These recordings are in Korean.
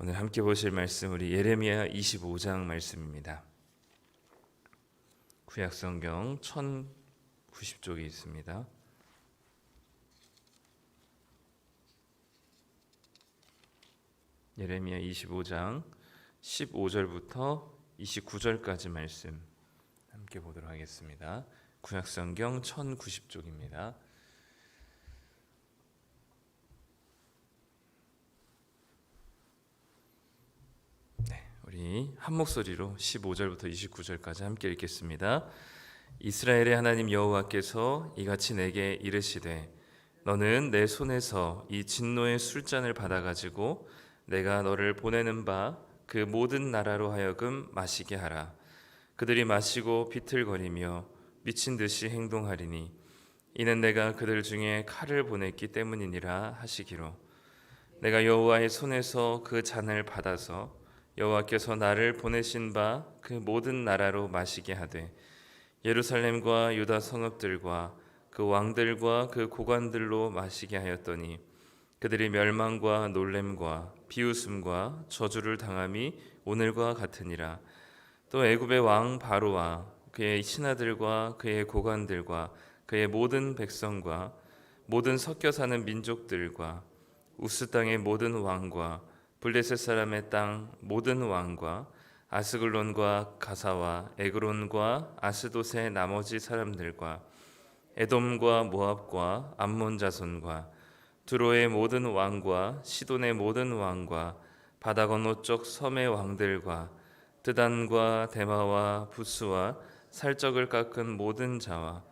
오늘 함께 보실 말씀 우리 예레미야 25장 말씀입니다. 구약성경 1090쪽에 있습니다. 예레미야 25장 15절부터 29절까지 말씀 함께 보도록 하겠습니다. 구약성경 1090쪽입니다. 우리 한 목소리로 15절부터 29절까지 함께 읽겠습니다. 이스라엘의 하나님 여호와께서 이같이 내게 이르시되 너는 내 손에서 이 진노의 술잔을 받아가지고 내가 너를 보내는 바 그 모든 나라로 하여금 마시게 하라. 그들이 마시고 비틀거리며 미친 듯이 행동하리니 이는 내가 그들 중에 칼을 보냈기 때문이니라 하시기로 내가 여호와의 손에서 그 잔을 받아서 여호와께서 나를 보내신 바 그 모든 나라로 마시게 하되 예루살렘과 유다 성읍들과 그 왕들과 그 고관들로 마시게 하였더니 그들이 멸망과 놀램과 비웃음과 저주를 당함이 오늘과 같으니라. 또 애굽의 왕 바로와 그의 신하들과 그의 고관들과 그의 모든 백성과 모든 섞여 사는 민족들과 우스 땅의 모든 왕과 블레셋 사람의 땅 모든 왕과 아스글론과 가사와 에그론과 아스돗의 나머지 사람들과 에돔과 모압과 암몬 자손과 두로의 모든 왕과 시돈의 모든 왕과 바다 건너쪽 섬의 왕들과 드단과 데마와 부스와 살적을 깎은 모든 자와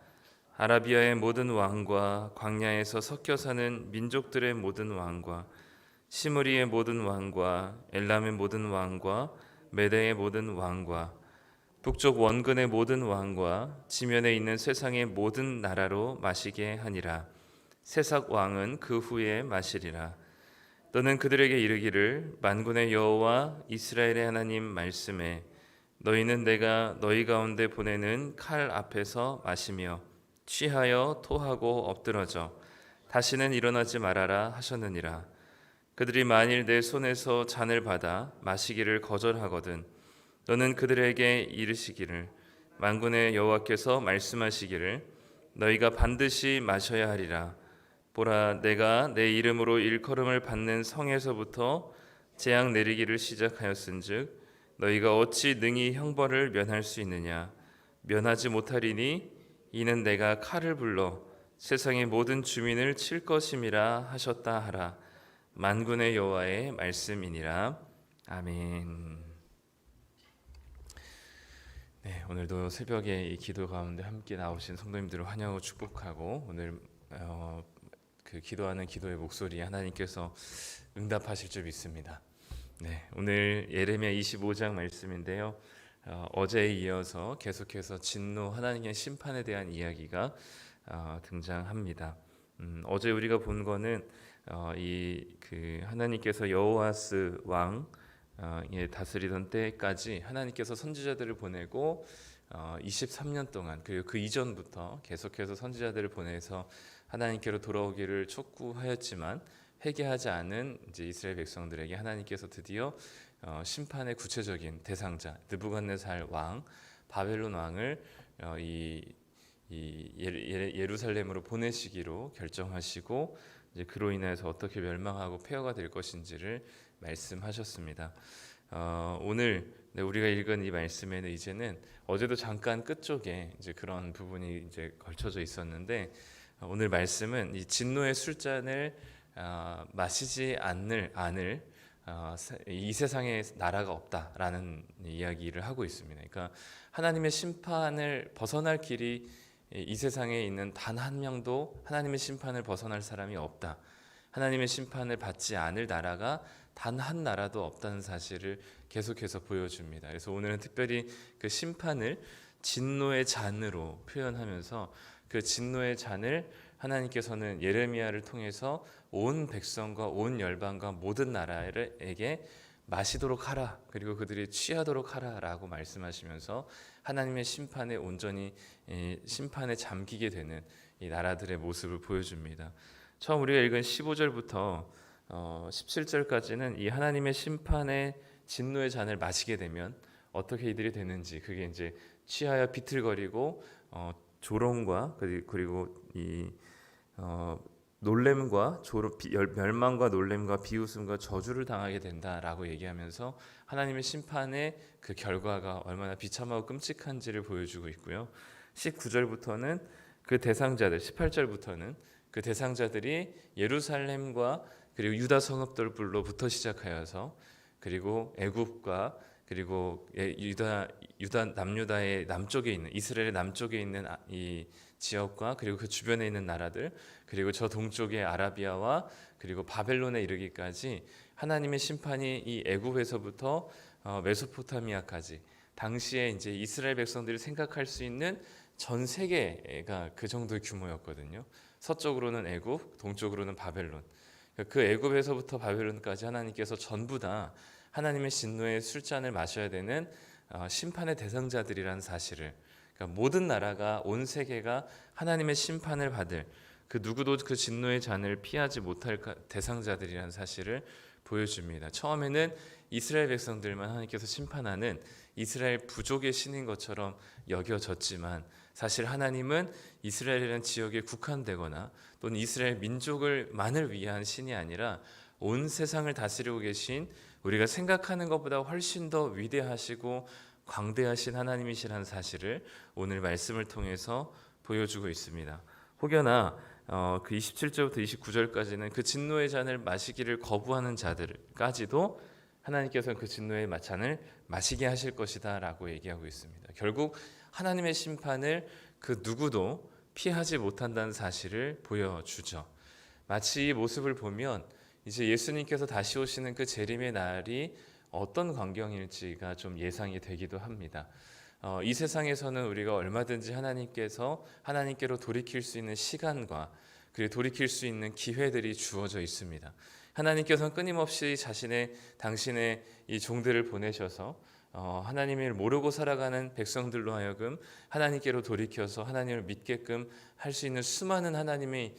아라비아의 모든 왕과 광야에서 섞여 사는 민족들의 모든 왕과 시므리의 모든 왕과 엘람의 모든 왕과 메대의 모든 왕과 북쪽 원근의 모든 왕과 지면에 있는 세상의 모든 나라로 마시게 하니라. 세삭 왕은 그 후에 마시리라. 너는 그들에게 이르기를 만군의 여호와 이스라엘의 하나님 말씀에 너희는 내가 너희 가운데 보내는 칼 앞에서 마시며 취하여 토하고 엎드러져 다시는 일어나지 말아라 하셨느니라. 그들이 만일 내 손에서 잔을 받아 마시기를 거절하거든 너는 그들에게 이르시기를 만군의 여호와께서 말씀하시기를 너희가 반드시 마셔야 하리라. 보라, 내가 내 이름으로 일컬음을 받는 성에서부터 재앙 내리기를 시작하였은즉 너희가 어찌 능히 형벌을 면할 수 있느냐. 면하지 못하리니 이는 내가 칼을 불러 세상의 모든 주민을 칠 것임이라 하셨다 하라. 만군의 여호와의 말씀이니라. 아멘. 네, 오늘도 새벽에 이 기도 가운데 함께 나오신 성도님들을 환영하고 축복하고 오늘 그 기도하는 기도의 목소리에 하나님께서 응답하실 줄 믿습니다. 네, 오늘 예레미야 25장 말씀인데요. 어제에 이어서 계속해서 진노 하나님의 심판에 대한 이야기가 등장합니다. 어제 우리가 본 거는 그 하나님께서 여호아스 왕 다스리던 때까지 하나님께서 선지자들을 보내고 23년 동안 그리고 그 이전부터 계속해서 선지자들을 보내서 하나님께로 돌아오기를 촉구하였지만 회개하지 않은 이제 이스라엘 백성들에게 하나님께서 드디어 심판의 구체적인 대상자 느부갓네살 왕 바벨론 왕을 예루살렘으로 보내시기로 결정하시고 이제 그로 인해서 어떻게 멸망하고 폐허가 될 것인지를 말씀하셨습니다. 오늘 우리가 읽은 이 말씀에는 이제는 어제도 잠깐 끝쪽에 이제 그런 부분이 이제 걸쳐져 있었는데 오늘 말씀은 이 진노의 술잔을 마시지 않을 이 세상에 나라가 없다라는 이야기를 하고 있습니다. 그러니까 하나님의 심판을 벗어날 길이 이 세상에 있는 단 한 명도 하나님의 심판을 벗어날 사람이 없다. 하나님의 심판을 받지 않을 나라가 단 한 나라도 없다는 사실을 계속해서 보여줍니다. 그래서 오늘은 특별히 그 심판을 진노의 잔으로 표현하면서 그 진노의 잔을 하나님께서는 예레미야를 통해서 온 백성과 온 열방과 모든 나라에게 마시도록 하라, 그리고 그들이 취하도록 하라라고 말씀하시면서 하나님의 심판에 온전히 심판에 잠기게 되는 이 나라들의 모습을 보여줍니다. 처음 우리가 읽은 15절부터 17절까지는 이 하나님의 심판의 진노의 잔을 마시게 되면 어떻게 이들이 되는지, 그게 이제 취하여 비틀거리고 조롱과 그리고 이 놀램과 멸망과 놀램과 비웃음과 저주를 당하게 된다라고 얘기하면서 하나님의 심판의 그 결과가 얼마나 비참하고 끔찍한지를 보여주고 있고요. 19절부터는 그 대상자들, 18절부터는 그 대상자들이 예루살렘과 그리고 유다 성읍들로부터 시작하여서 그리고 애굽과 그리고 유다 남유다의 남쪽에 있는 이스라엘의 남쪽에 있는 이 지역과 그리고 그 주변에 있는 나라들, 그리고 저 동쪽의 아라비아와 그리고 바벨론에 이르기까지 하나님의 심판이 이 애굽에서부터 메소포타미아까지, 당시에 이제 이스라엘 백성들이 생각할 수 있는 전 세계가 그 정도의 규모였거든요. 서쪽으로는 애굽, 동쪽으로는 바벨론. 그 애굽에서부터 바벨론까지 하나님께서 전부 다 하나님의 진노의 술잔을 마셔야 되는 심판의 대상자들이라는 사실을, 그러니까 모든 나라가, 온 세계가 하나님의 심판을 받을, 그 누구도 그 진노의 잔을 피하지 못할 대상자들이라는 사실을 보여줍니다. 처음에는 이스라엘 백성들만 하나님께서 심판하는 이스라엘 부족의 신인 것처럼 여겨졌지만, 사실 하나님은 이스라엘이라는 지역에 국한되거나 또는 이스라엘 민족을만을 위한 신이 아니라 온 세상을 다스리고 계신, 우리가 생각하는 것보다 훨씬 더 위대하시고 광대하신 하나님이시라는 사실을 오늘 말씀을 통해서 보여주고 있습니다. 혹여나 그 27절부터 29절까지는 그 진노의 잔을 마시기를 거부하는 자들까지도 하나님께서는 그 진노의 잔을 마시게 하실 것이다 라고 얘기하고 있습니다. 결국 하나님의 심판을 그 누구도 피하지 못한다는 사실을 보여주죠. 마치 이 모습을 보면 이제 예수님께서 다시 오시는 그 재림의 날이 어떤 광경일지가 좀 예상이 되기도 합니다. 이 세상에서는 우리가 얼마든지 하나님께로 돌이킬 수 있는 시간과 그리고 돌이킬 수 있는 기회들이 주어져 있습니다. 하나님께서는 끊임없이 당신의 이 종들을 보내셔서 하나님을 모르고 살아가는 백성들로 하여금 하나님께로 돌이켜서 하나님을 믿게끔 할 수 있는 수많은 하나님의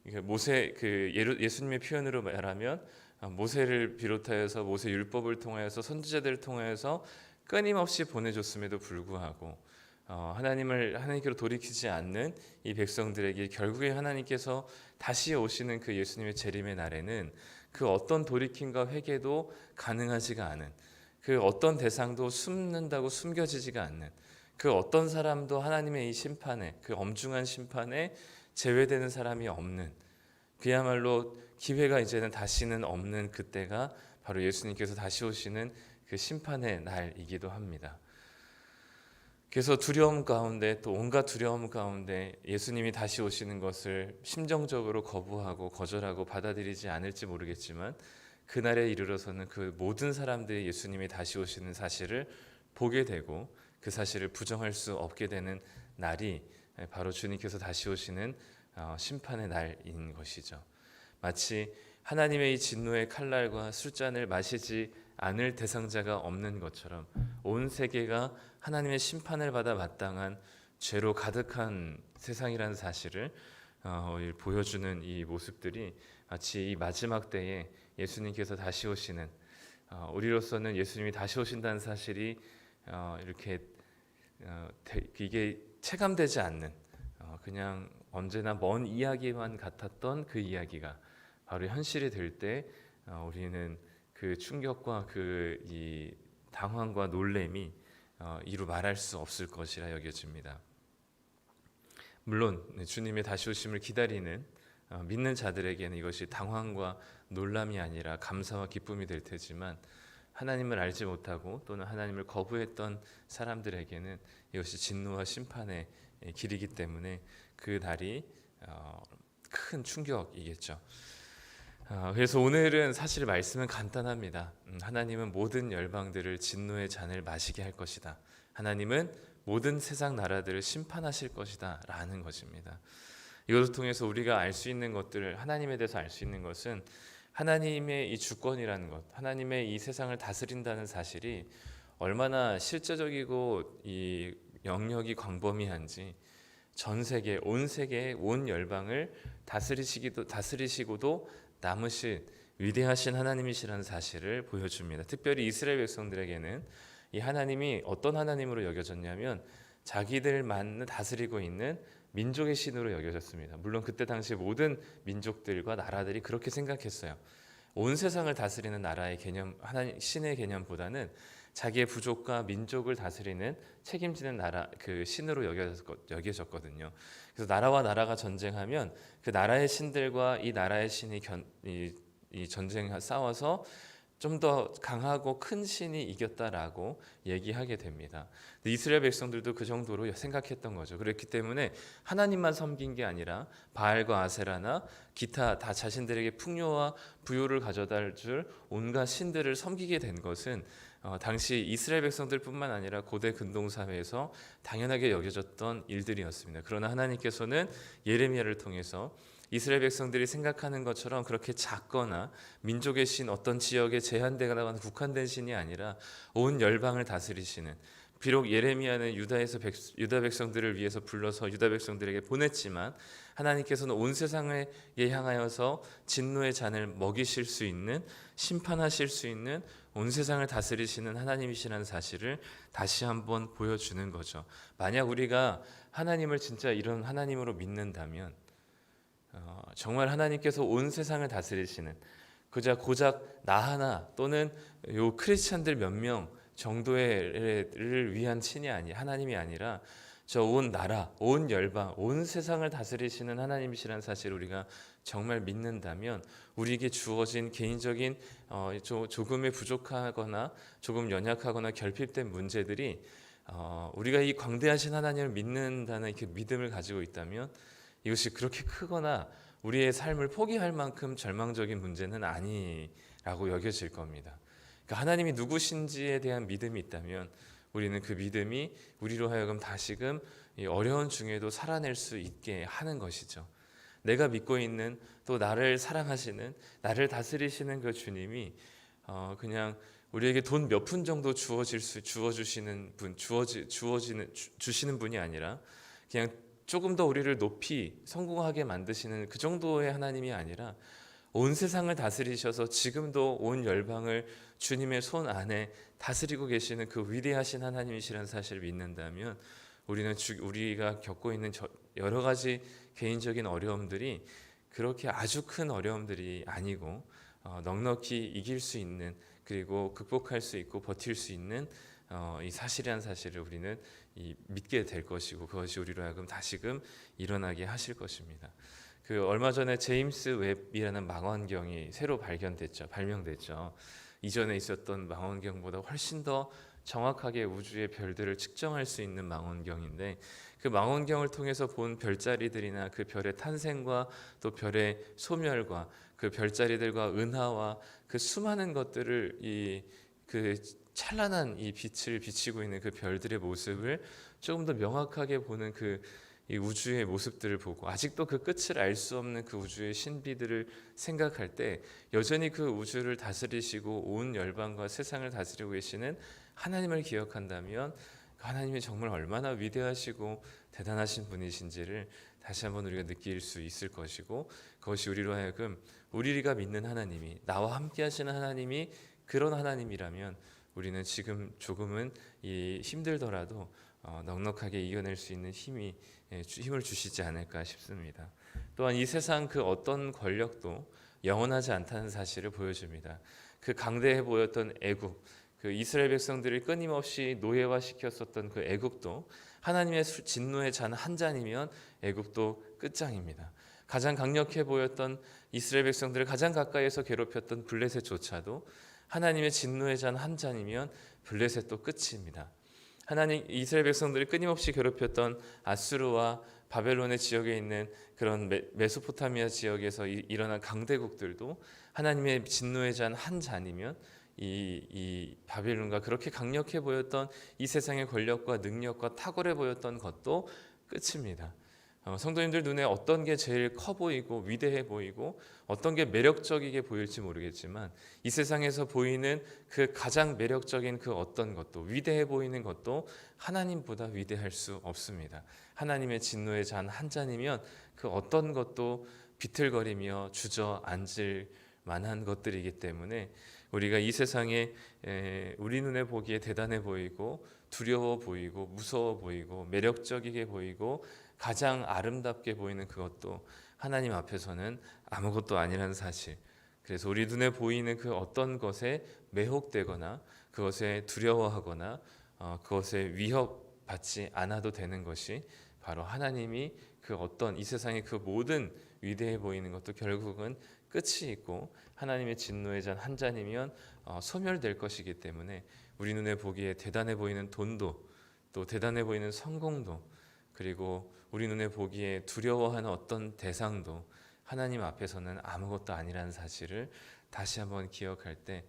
예수님의 표현으로 말하면 모세를 비롯하여서 모세 율법을 통하여서 선지자들을 통하여서 끊임없이 보내줬음에도 불구하고 하나님께로 돌이키지 않는 이 백성들에게 결국에 하나님께서 다시 오시는 그 예수님의 재림의 날에는 그 어떤 돌이킴과 회개도 가능하지가 않은, 그 어떤 대상도 숨겨지지가 않는, 그 어떤 사람도 하나님의 이 심판에, 그 엄중한 심판에 제외되는 사람이 없는, 그야말로 기회가 이제는 다시는 없는 그때가 바로 예수님께서 다시 오시는 그 심판의 날이기도 합니다. 그래서 두려움 가운데, 또 온갖 두려움 가운데 예수님이 다시 오시는 것을 심정적으로 거부하고 거절하고 받아들이지 않을지 모르겠지만, 그날에 이르러서는 그 모든 사람들이 예수님이 다시 오시는 사실을 보게 되고 그 사실을 부정할 수 없게 되는 날이 바로 주님께서 다시 오시는 심판의 날인 것이죠. 마치 하나님의 이 진노의 칼날과 술잔을 마시지 않을 대상자가 없는 것처럼 온 세계가 하나님의 심판을 받아 마땅한 죄로 가득한 세상이라는 사실을 보여주는 이 모습들이 마치 이 마지막 때에 예수님께서 다시 오시는, 우리로서는 예수님이 다시 오신다는 사실이 이게 체감되지 않는, 그냥 언제나 먼 이야기만 같았던 그 이야기가 바로 현실이 될 때 우리는 그 충격과 이 당황과 놀램이 이루 말할 수 없을 것이라 여겨집니다. 물론 주님의 다시 오심을 기다리는 믿는 자들에게는 이것이 당황과 놀람이 아니라 감사와 기쁨이 될 테지만, 하나님을 알지 못하고 또는 하나님을 거부했던 사람들에게는 이것이 진노와 심판의 길이기 때문에 그 날이 큰 충격이겠죠. 그래서 오늘은 사실 말씀은 간단합니다. 하나님은 모든 열방들을 진노의 잔을 마시게 할 것이다. 하나님은 모든 세상 나라들을 심판하실 것이다 라는 것입니다. 이것을 통해서 우리가 알 수 있는 것들을, 하나님에 대해서 알 수 있는 것은 하나님의 이 주권이라는 것, 하나님의 이 세상을 다스린다는 사실이 얼마나 실제적이고 이 영역이 광범위한지, 전 세계, 온 열방을 다스리시고도 남으신 위대하신 하나님이시라는 사실을 보여줍니다. 특별히 이스라엘 백성들에게는 이 하나님이 어떤 하나님으로 여겨졌냐면 자기들만 다스리고 있는 민족의 신으로 여겨졌습니다. 물론 그때 당시 모든 민족들과 나라들이 그렇게 생각했어요. 온 세상을 다스리는 나라의 개념, 하나님 신의 개념보다는 자기의 부족과 민족을 다스리는 책임지는 나라 그 신으로 여겨졌거든요. 그래서 나라와 나라가 전쟁하면 그 나라의 신들과 이 나라의 신이 이 전쟁 싸워서 좀 더 강하고 큰 신이 이겼다라고 얘기하게 됩니다. 이스라엘 백성들도 그 정도로 생각했던 거죠. 그렇기 때문에 하나님만 섬긴 게 아니라 바알과 아세라나 기타 다 자신들에게 풍요와 부요를 가져다 줄 온갖 신들을 섬기게 된 것은 당시 이스라엘 백성들뿐만 아니라 고대 근동 사회에서 당연하게 여겨졌던 일들이었습니다. 그러나 하나님께서는 예레미야를 통해서 이스라엘 백성들이 생각하는 것처럼 그렇게 작거나 민족의 신 어떤 지역에 제한되거나 국한된 신이 아니라 온 열방을 다스리시는, 비록 예레미야는 유다 백성들을 위해서 불러서 유다 백성들에게 보냈지만 하나님께서는 온 세상에 향하여서 진노의 잔을 먹이실 수 있는, 심판하실 수 있는, 온 세상을 다스리시는 하나님이시라는 사실을 다시 한번 보여주는 거죠. 만약 우리가 하나님을 진짜 이런 하나님으로 믿는다면 정말 하나님께서 온 세상을 다스리시는, 고작 나 하나 또는 요 크리스찬들 몇 명 정도를 위한 신이 하나님이 아니라 저 온 나라, 온 열방, 온 세상을 다스리시는 하나님이시라는 사실을 우리가 정말 믿는다면 우리에게 주어진 개인적인 조금의 부족하거나 조금 연약하거나 결핍된 문제들이 우리가 이 광대하신 하나님을 믿는다는 그 믿음을 가지고 있다면 이것이 그렇게 크거나 우리의 삶을 포기할 만큼 절망적인 문제는 아니라고 여겨질 겁니다. 그러니까 하나님이 누구신지에 대한 믿음이 있다면 우리는 그 믿음이 우리로 하여금 다시금 이 어려운 중에도 살아낼 수 있게 하는 것이죠. 내가 믿고 있는, 또 나를 사랑하시는, 나를 다스리시는 그 주님이 그냥 우리에게 돈 몇 푼 정도 주시는 분이 아니라 그냥 조금 더 우리를 높이 성공하게 만드시는 그 정도의 하나님이 아니라 온 세상을 다스리셔서 지금도 온 열방을 주님의 손 안에 다스리고 계시는 그 위대하신 하나님이시라는 사실을 믿는다면 우리가 겪고 있는 여러 가지 개인적인 어려움들이 그렇게 아주 큰 어려움들이 아니고 넉넉히 이길 수 있는, 그리고 극복할 수 있고 버틸 수 있는 이 사실이라는 사실을 우리는 믿게 될 것이고, 그것이 우리로 하여금 다시금 일어나게 하실 것입니다. 그 얼마 전에 제임스 웹이라는 망원경이 새로 발명됐죠. 이전에 있었던 망원경보다 훨씬 더 정확하게 우주의 별들을 측정할 수 있는 망원경인데, 그 망원경을 통해서 본 별자리들이나 그 별의 탄생과 또 별의 소멸과 그 별자리들과 은하와 그 수많은 것들을 그 찬란한 이 빛을 비치고 있는 그 별들의 모습을 조금 더 명확하게 보는 이 우주의 모습들을 보고, 아직도 그 끝을 알 수 없는 그 우주의 신비들을 생각할 때 여전히 그 우주를 다스리시고 온 열방과 세상을 다스리고 계시는 하나님을 기억한다면 그 하나님이 정말 얼마나 위대하시고 대단하신 분이신지를 다시 한번 우리가 느낄 수 있을 것이고, 그것이 우리로 하여금 우리가 믿는 하나님이, 나와 함께 하시는 하나님이 그런 하나님이라면 우리는 지금 조금은 힘들더라도 넉넉하게 이겨낼 수 있는 힘을 주시지 않을까 싶습니다. 또한 이 세상 그 어떤 권력도 영원하지 않다는 사실을 보여줍니다. 그 강대해 보였던 애굽, 그 이스라엘 백성들을 끊임없이 노예화시켰었던 그 애굽도 하나님의 진노의 잔 한 잔이면 애굽도 끝장입니다. 가장 강력해 보였던 이스라엘 백성들을 가장 가까이에서 괴롭혔던 블레셋조차도 하나님의 진노의 잔 한 잔이면 블레셋도 끝입니다. 이스라엘 백성들이 끊임없이 괴롭혔던 아수르와 바벨론의 지역에 있는 그런 메소포타미아 지역에서 일어난 강대국들도 하나님의 진노의 잔 한 잔이면 이 바벨론과 그렇게 강력해 보였던 이 세상의 권력과 능력과 탁월해 보였던 것도 끝입니다. 성도님들 눈에 어떤 게 제일 커 보이고 위대해 보이고 어떤 게 매력적이게 보일지 모르겠지만 이 세상에서 보이는 그 가장 매력적인 그 어떤 것도, 위대해 보이는 것도 하나님보다 위대할 수 없습니다. 하나님의 진노의 잔 한 잔이면 그 어떤 것도 비틀거리며 주저앉을 만한 것들이기 때문에 우리가 이 세상에 우리 눈에 보기에 대단해 보이고 두려워 보이고 무서워 보이고 매력적이게 보이고 가장 아름답게 보이는 그것도 하나님 앞에서는 아무것도 아니라는 사실. 그래서 우리 눈에 보이는 그 어떤 것에 매혹되거나 그것에 두려워하거나 그것에 위협받지 않아도 되는 것이 바로 하나님이 그 어떤 이 세상의 그 모든 위대해 보이는 것도 결국은 끝이 있고 하나님의 진노의 잔 한 잔이면 소멸될 것이기 때문에 우리 눈에 보기에 대단해 보이는 돈도 또 대단해 보이는 성공도 그리고 우리 눈에 보기에 두려워하는 어떤 대상도 하나님 앞에서는 아무것도 아니라는 사실을 다시 한번 기억할 때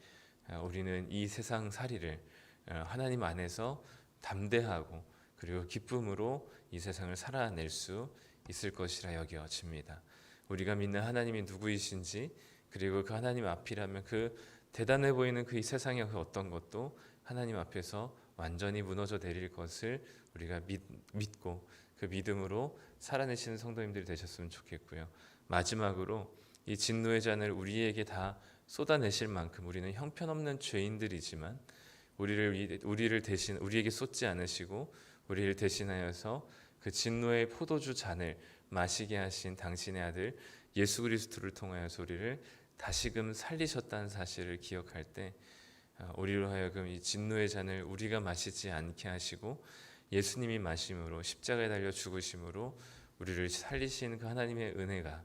우리는 이 세상 살이를 하나님 안에서 담대하고 그리고 기쁨으로 이 세상을 살아낼 수 있을 것이라 여겨집니다. 우리가 믿는 하나님이 누구이신지 그리고 그 하나님 앞이라면 그 대단해 보이는 그 이 세상의 그 어떤 것도 하나님 앞에서 완전히 무너져 내릴 것을 우리가 믿고 그 믿음으로 살아내시는 성도님들이 되셨으면 좋겠고요. 마지막으로 이 진노의 잔을 우리에게 다 쏟아내실 만큼 우리는 형편없는 죄인들이지만 우리를 대신 우리에게 쏟지 않으시고 우리를 대신하여서 그 진노의 포도주 잔을 마시게 하신 당신의 아들 예수 그리스도를 통하여서 우리를 다시금 살리셨다는 사실을 기억할 때 우리로 하여금 이 진노의 잔을 우리가 마시지 않게 하시고 예수님이 마심으로 십자가에 달려 죽으심으로 우리를 살리신 그 하나님의 은혜가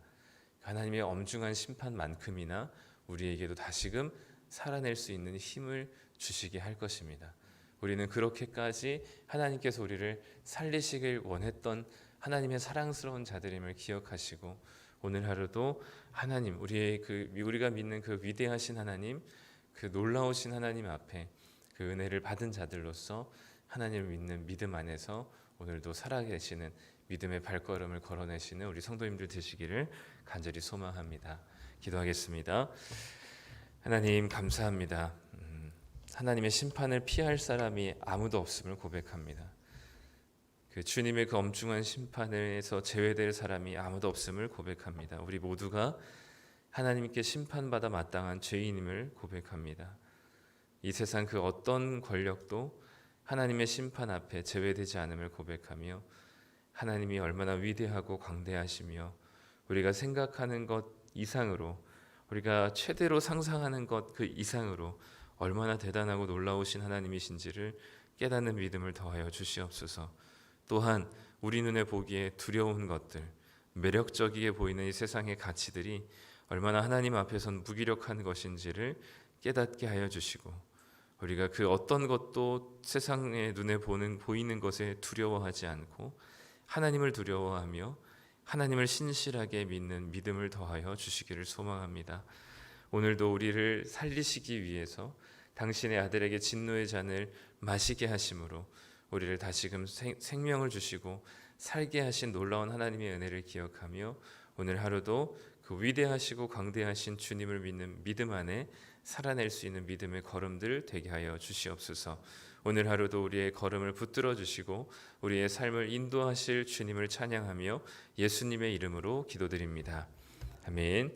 하나님의 엄중한 심판만큼이나 우리에게도 다시금 살아낼 수 있는 힘을 주시게 할 것입니다. 우리는 그렇게까지 하나님께서 우리를 살리시길 원했던 하나님의 사랑스러운 자들임을 기억하시고 오늘 하루도 하나님 우리가 믿는 그 위대하신 하나님 그 놀라우신 하나님 앞에 그 은혜를 받은 자들로서 하나님을 믿는 믿음 안에서 오늘도 살아계시는 믿음의 발걸음을 걸어내시는 우리 성도님들 되시기를 간절히 소망합니다. 기도하겠습니다. 하나님 감사합니다. 하나님의 심판을 피할 사람이 아무도 없음을 고백합니다. 그 주님의 그 엄중한 심판에서 제외될 사람이 아무도 없음을 고백합니다. 우리 모두가 하나님께 심판받아 마땅한 죄인임을 고백합니다. 이 세상 그 어떤 권력도 하나님의 심판 앞에 제외되지 않음을 고백하며 하나님이 얼마나 위대하고 광대하시며 우리가 생각하는 것 이상으로 우리가 최대로 상상하는 것 그 이상으로 얼마나 대단하고 놀라우신 하나님이신지를 깨닫는 믿음을 더하여 주시옵소서. 또한 우리 눈에 보기에 두려운 것들, 매력적이게 보이는 이 세상의 가치들이 얼마나 하나님 앞에선 무기력한 것인지를 깨닫게 하여 주시고 우리가 그 어떤 것도 세상의 눈에 보이는 것에 두려워하지 않고 하나님을 두려워하며 하나님을 신실하게 믿는 믿음을 더하여 주시기를 소망합니다. 오늘도 우리를 살리시기 위해서 당신의 아들에게 진노의 잔을 마시게 하심으로 우리를 다시금 생명을 주시고 살게 하신 놀라운 하나님의 은혜를 기억하며 오늘 하루도 그 위대하시고 광대하신 주님을 믿는 믿음 안에 살아낼 수 있는 믿음의 걸음들 되게 하여 주시옵소서. 오늘 하루도 우리의 걸음을 붙들어 주시고 우리의 삶을 인도하실 주님을 찬양하며 예수님의 이름으로 기도드립니다. 아멘.